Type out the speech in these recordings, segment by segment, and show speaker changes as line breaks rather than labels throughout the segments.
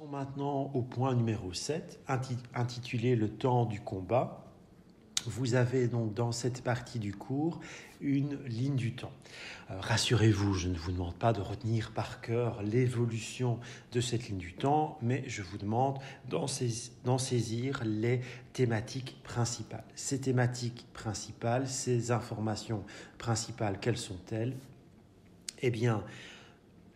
Maintenant au point numéro 7, intitulé Le temps du combat. Vous avez donc dans cette partie du cours une ligne du temps. Rassurez-vous, je ne vous demande pas de retenir par cœur l'évolution de cette ligne du temps, mais je vous demande d'en saisir les thématiques principales. Ces thématiques principales, ces informations principales, quelles sont-elles ? Eh bien,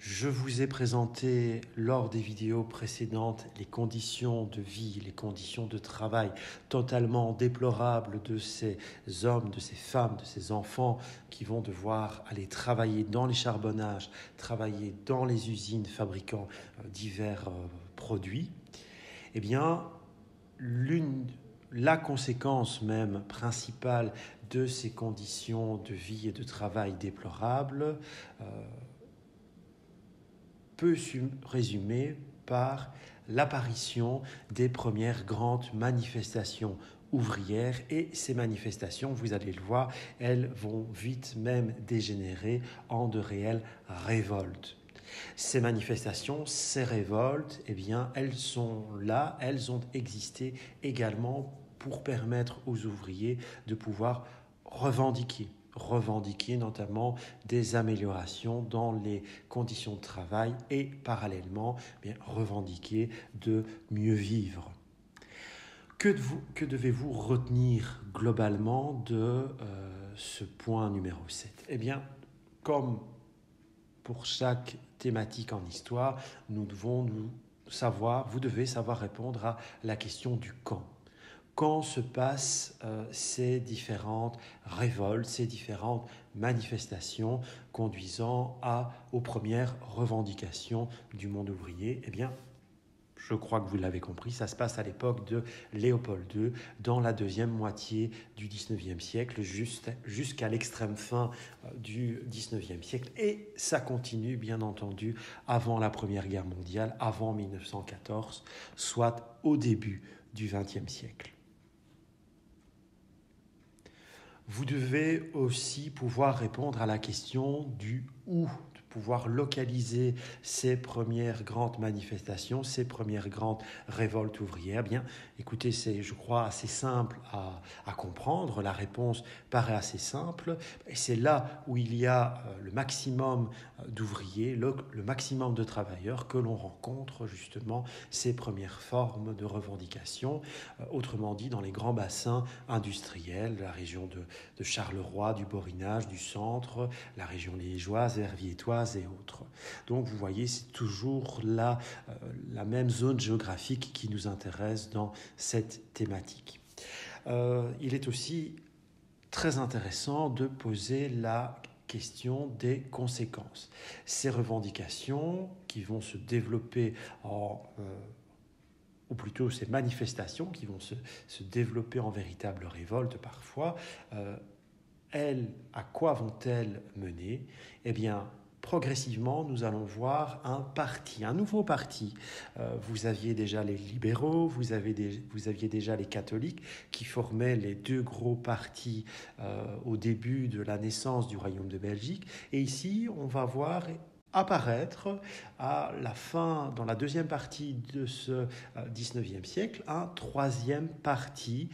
je vous ai présenté lors des vidéos précédentes les conditions de vie, les conditions de travail totalement déplorables de ces hommes, de ces femmes, de ces enfants qui vont devoir aller travailler dans les charbonnages, travailler dans les usines fabriquant divers produits. Eh bien, la conséquence même principale de ces conditions de vie et de travail déplorables peut se résumer par l'apparition des premières grandes manifestations ouvrières, et ces manifestations, vous allez le voir, elles vont vite même dégénérer en de réelles révoltes. Ces manifestations, ces révoltes, eh bien, elles sont là, elles ont existé également pour permettre aux ouvriers de pouvoir revendiquer notamment des améliorations dans les conditions de travail et parallèlement revendiquer de mieux vivre. Que devez-vous retenir globalement de ce point numéro 7 ? Eh bien, comme pour chaque thématique en histoire, vous devez savoir répondre à la question du quand. Quand se passent ces différentes révoltes, ces différentes manifestations conduisant aux premières revendications du monde ouvrier ? Eh bien, je crois que vous l'avez compris, ça se passe à l'époque de Léopold II, dans la deuxième moitié du XIXe siècle, jusqu'à l'extrême fin du XIXe siècle. Et ça continue, bien entendu, avant la Première Guerre mondiale, avant 1914, soit au début du XXe siècle. Vous devez aussi pouvoir répondre à la question du où, de pouvoir localiser ces premières grandes manifestations, ces premières grandes révoltes ouvrières. Bien, écoutez, c'est, je crois, assez simple à comprendre. La réponse paraît assez simple. Et c'est là où il y a le maximum d'ouvriers, le maximum de travailleurs que l'on rencontre justement ces premières formes de revendication. Autrement dit, dans les grands bassins industriels, la région de Charleroi, du Borinage, du centre, la région liégeoise, verviétoise et autres. Donc vous voyez, c'est toujours la même zone géographique qui nous intéresse dans cette thématique. Il est aussi très intéressant de poser la question des conséquences. Ces revendications qui vont se développer ou plutôt ces manifestations qui vont se développer en véritable révolte parfois, à quoi vont-elles mener ? Eh bien, progressivement, nous allons voir un nouveau parti. Vous aviez déjà les libéraux, vous aviez déjà les catholiques qui formaient les deux gros partis au début de la naissance du Royaume de Belgique. Et ici, on va voir apparaître dans la deuxième partie de ce 19e siècle, un troisième parti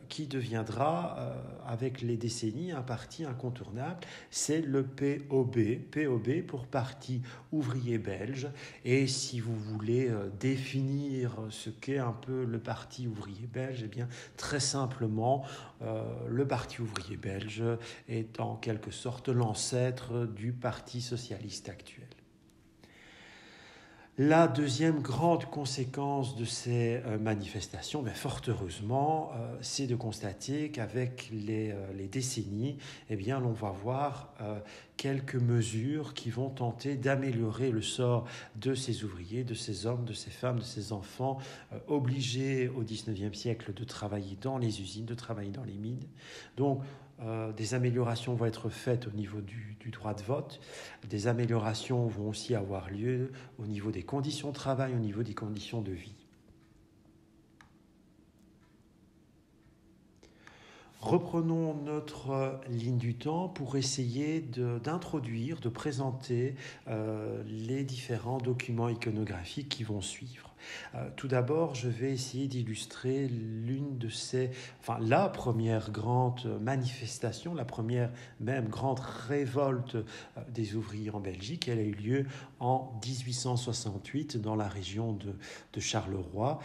qui deviendra, avec les décennies, un parti incontournable. C'est le POB pour Parti ouvrier belge. Et si vous voulez définir ce qu'est un peu le Parti ouvrier belge, eh bien, très simplement, le Parti ouvrier belge est en quelque sorte l'ancêtre du Parti socialiste actuel. La deuxième grande conséquence de ces manifestations, fort heureusement, c'est de constater qu'avec les décennies, eh bien, l'on va voir quelques mesures qui vont tenter d'améliorer le sort de ces ouvriers, de ces hommes, de ces femmes, de ces enfants obligés au XIXe siècle de travailler dans les usines, de travailler dans les mines. Donc, des améliorations vont être faites au niveau du droit de vote. Des améliorations vont aussi avoir lieu au niveau des conditions de travail, au niveau des conditions de vie. Reprenons notre ligne du temps pour essayer d'introduire, de présenter les différents documents iconographiques qui vont suivre. Tout d'abord, je vais essayer d'illustrer la première grande manifestation, la première même grande révolte des ouvriers en Belgique. Elle a eu lieu en 1868 dans la région de Charleroi,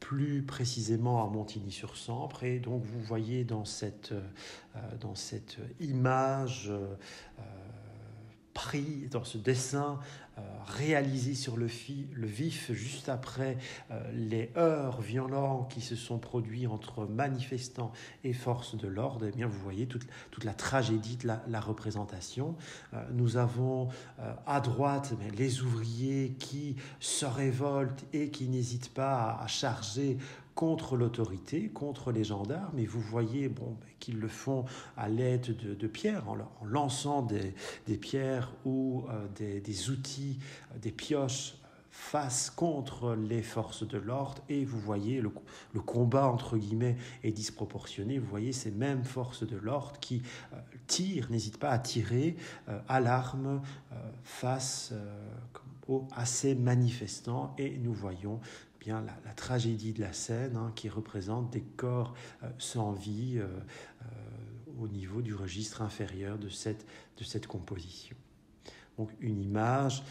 plus précisément à Montigny-sur-Sambre. Et donc vous voyez dans cette image pris dans ce dessin réalisé sur le vif juste après les heurts violents qui se sont produits entre manifestants et forces de l'ordre, eh bien vous voyez toute la tragédie de la représentation. Nous avons à droite les ouvriers qui se révoltent et qui n'hésitent pas à charger contre l'autorité, contre les gendarmes, et vous voyez qu'ils le font à l'aide de pierres, en lançant des pierres ou des outils, des pioches face contre les forces de l'ordre, et vous voyez le combat entre guillemets est disproportionné. Vous voyez ces mêmes forces de l'ordre qui n'hésitent pas à tirer à l'arme face à ces manifestants, et nous voyons bien la tragédie de la scène qui représente des corps sans vie au niveau du registre inférieur de cette composition. Donc une image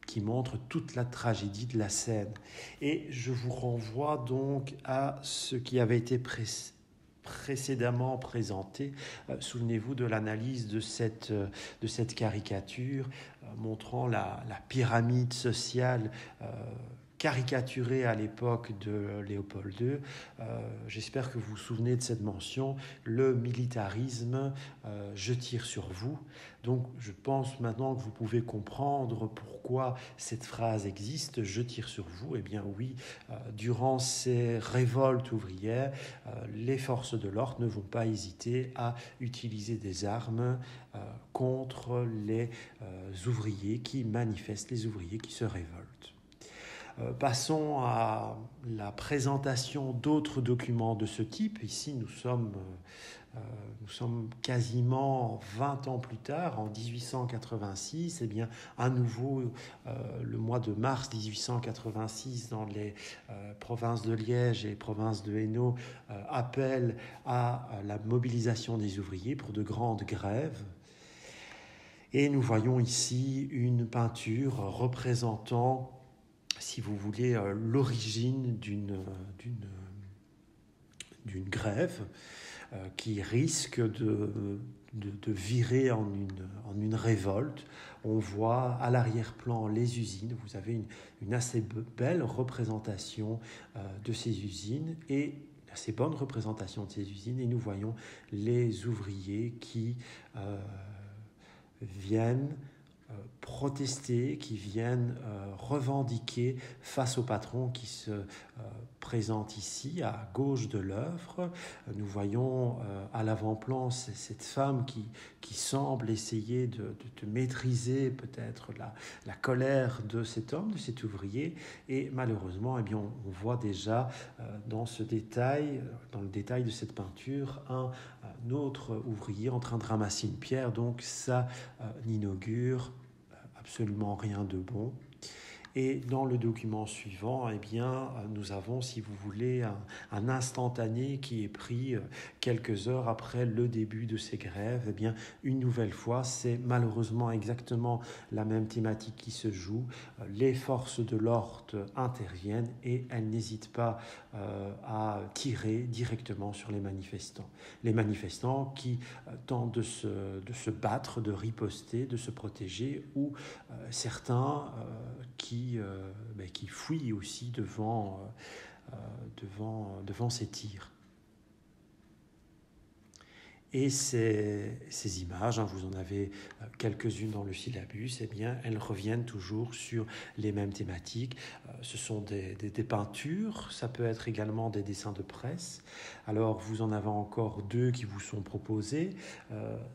qui montre toute la tragédie de la scène. Et je vous renvoie donc à ce qui avait été précédemment présenté. Souvenez-vous de l'analyse de cette caricature montrant la pyramide sociale caricaturée à l'époque de Léopold II. J'espère que vous vous souvenez de cette mention, le militarisme, je tire sur vous. Donc je pense maintenant que vous pouvez comprendre pourquoi cette phrase existe, je tire sur vous. Eh bien oui, durant ces révoltes ouvrières, les forces de l'ordre ne vont pas hésiter à utiliser des armes contre les ouvriers qui manifestent, les ouvriers qui se révoltent. Passons à la présentation d'autres documents de ce type. Ici, nous sommes quasiment 20 ans plus tard, en 1886. Eh bien, à nouveau, le mois de mars 1886, dans les provinces de Liège et provinces de Hainaut, appelle à la mobilisation des ouvriers pour de grandes grèves. Et nous voyons ici une peinture représentant, si vous voulez, l'origine d'une grève qui risque de virer en une révolte. On voit à l'arrière-plan les usines. Vous avez une assez belle représentation de ces usines et assez bonne représentation de ces usines. Et nous voyons les ouvriers qui viennent protester, qui viennent revendiquer face au patron qui se présente ici à gauche de l'œuvre. Nous voyons à l'avant-plan cette femme qui semble essayer de maîtriser peut-être la colère de cet homme, de cet ouvrier, et malheureusement eh bien, on voit déjà dans le détail de cette peinture un autre ouvrier en train de ramasser une pierre, donc ça n'inaugure absolument rien de bon. Et dans le document suivant, eh bien, nous avons, si vous voulez, un instantané qui est pris quelques heures après le début de ces grèves. Eh bien, une nouvelle fois, c'est malheureusement exactement la même thématique qui se joue. Les forces de l'ordre interviennent et elles n'hésitent pas à tirer directement sur les manifestants. Les manifestants qui tentent de se battre, de riposter, de se protéger, ou certains qui fuient aussi devant ces tirs. Et ces images, vous en avez quelques-unes dans le syllabus, eh bien, elles reviennent toujours sur les mêmes thématiques. Ce sont des peintures, ça peut être également des dessins de presse. Alors, vous en avez encore 2 qui vous sont proposés.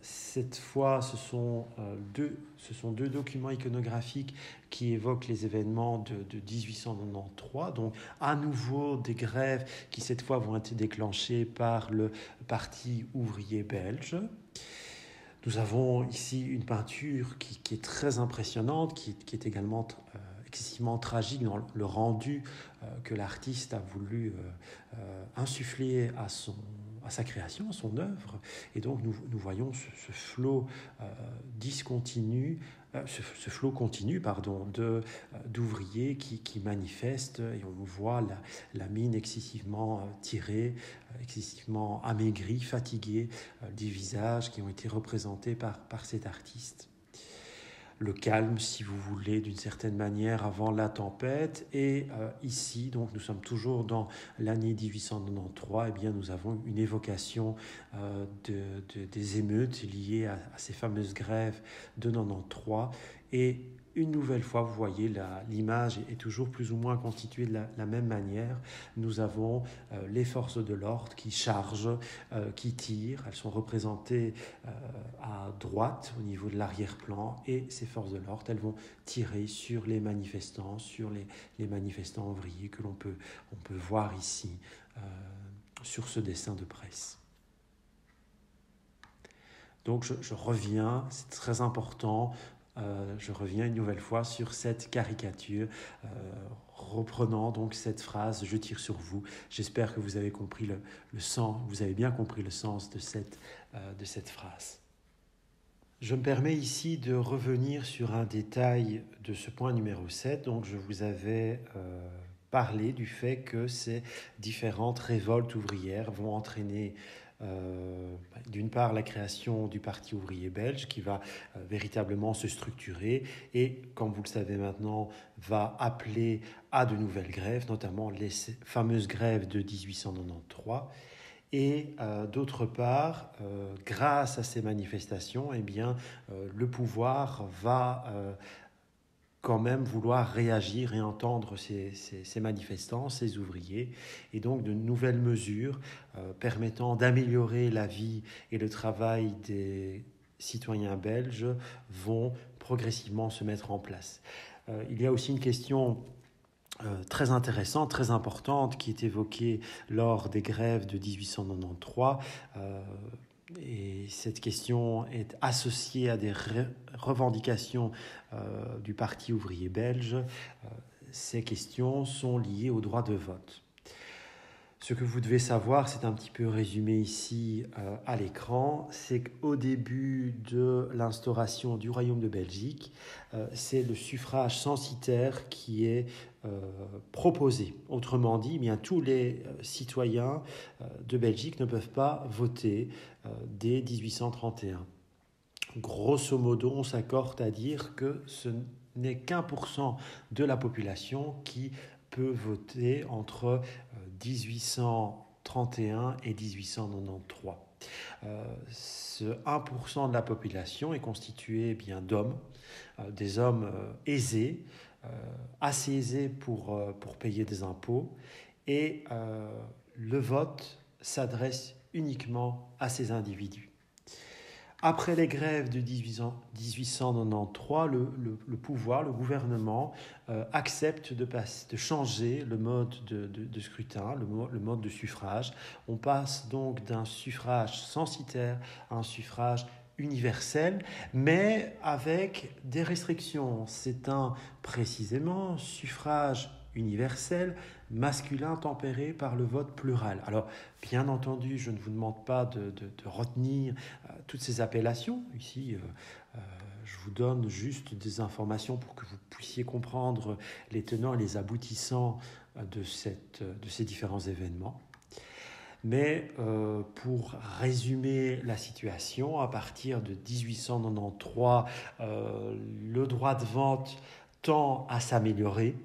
Cette fois, ce sont deux documents iconographiques qui évoquent les événements de 1893. Donc, à nouveau, des grèves qui, cette fois, vont être déclenchées par le Parti ouvrier belge. Nous avons ici une peinture qui est très impressionnante, qui est également excessivement tragique dans le rendu que l'artiste a voulu insuffler à sa création, à son œuvre. Et donc nous voyons ce flot discontinu, ce flot continu d'ouvriers qui manifestent, et on voit la mine excessivement tirée, excessivement amaigrie, fatiguée, des visages qui ont été représentés par cet artiste. Le calme, si vous voulez, d'une certaine manière, avant la tempête. Et ici, donc, nous sommes toujours dans l'année 1893, eh bien, nous avons une évocation des émeutes liées à ces fameuses grèves de 93. Et une nouvelle fois, vous voyez, l'image est toujours plus ou moins constituée de la même manière. Nous avons les forces de l'ordre qui chargent, qui tirent. Elles sont représentées à droite au niveau de l'arrière-plan. Et ces forces de l'ordre, elles vont tirer sur les manifestants, sur les manifestants ouvriers que on peut voir ici sur ce dessin de presse. Donc je reviens, c'est très important. Je reviens une nouvelle fois sur cette caricature, reprenant donc cette phrase « Je tire sur vous ». J'espère que vous avez compris le sens, vous avez bien compris le sens de cette phrase. Je me permets ici de revenir sur un détail de ce point numéro 7. Donc je vous avais parlé du fait que ces différentes révoltes ouvrières vont entraîner d'une part la création du Parti ouvrier belge qui va véritablement se structurer et, comme vous le savez maintenant, va appeler à de nouvelles grèves, notamment les fameuses grèves de 1893. Et d'autre part, grâce à ces manifestations, eh bien, le pouvoir va quand même vouloir réagir et entendre ces manifestants, ces ouvriers, et donc de nouvelles mesures permettant d'améliorer la vie et le travail des citoyens belges vont progressivement se mettre en place. Il y a aussi une question très intéressante, très importante, qui est évoquée lors des grèves de 1893. Et cette question est associée à des revendications du Parti ouvrier belge. Ces questions sont liées au droit de vote. Ce que vous devez savoir, c'est un petit peu résumé ici à l'écran, c'est qu'au début de l'instauration du Royaume de Belgique, c'est le suffrage censitaire qui est proposé. Autrement dit, eh bien, tous les citoyens de Belgique ne peuvent pas voter dès 1831. Grosso modo, on s'accorde à dire que ce n'est qu'1% de la population qui peut voter entre 1831 et 1893. Ce 1% de la population est constitué bien d'hommes, des hommes aisés, assez aisés pour payer des impôts, et le vote s'adresse uniquement à ces individus. Après les grèves de 1893, le pouvoir, le gouvernement accepte de changer le mode de scrutin, le mode de suffrage. On passe donc d'un suffrage censitaire à un suffrage universel, mais avec des restrictions. C'est précisément suffrage universel, masculin tempéré par le vote plural. Alors, bien entendu, je ne vous demande pas de retenir toutes ces appellations. Ici, je vous donne juste des informations pour que vous puissiez comprendre les tenants et les aboutissants de ces différents événements. Mais pour résumer la situation, à partir de 1893, le droit de vote tend à s'améliorer.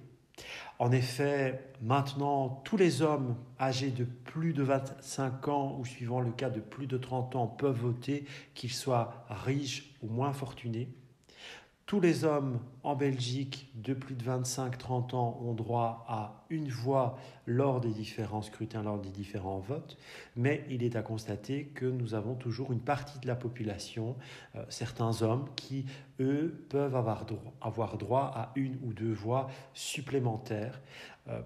En effet, maintenant, tous les hommes âgés de plus de 25 ans ou suivant le cas de plus de 30 ans peuvent voter, qu'ils soient riches ou moins fortunés. Tous les hommes en Belgique de plus de 25-30 ans ont droit à une voix lors des différents scrutins, lors des différents votes, mais il est à constater que nous avons toujours une partie de la population, certains hommes qui, eux, peuvent avoir droit à une ou deux voix supplémentaires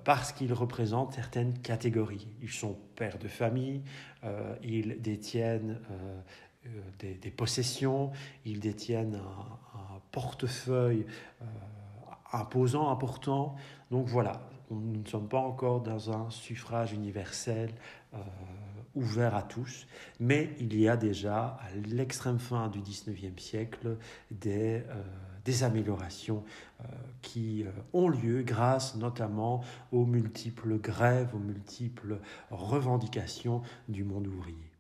parce qu'ils représentent certaines catégories. Ils sont pères de famille, ils détiennent des possessions, ils détiennent un portefeuille imposant, important. Donc voilà, nous ne sommes pas encore dans un suffrage universel ouvert à tous, mais il y a déjà, à l'extrême fin du 19e siècle, des améliorations qui ont lieu grâce notamment aux multiples grèves, aux multiples revendications du monde ouvrier.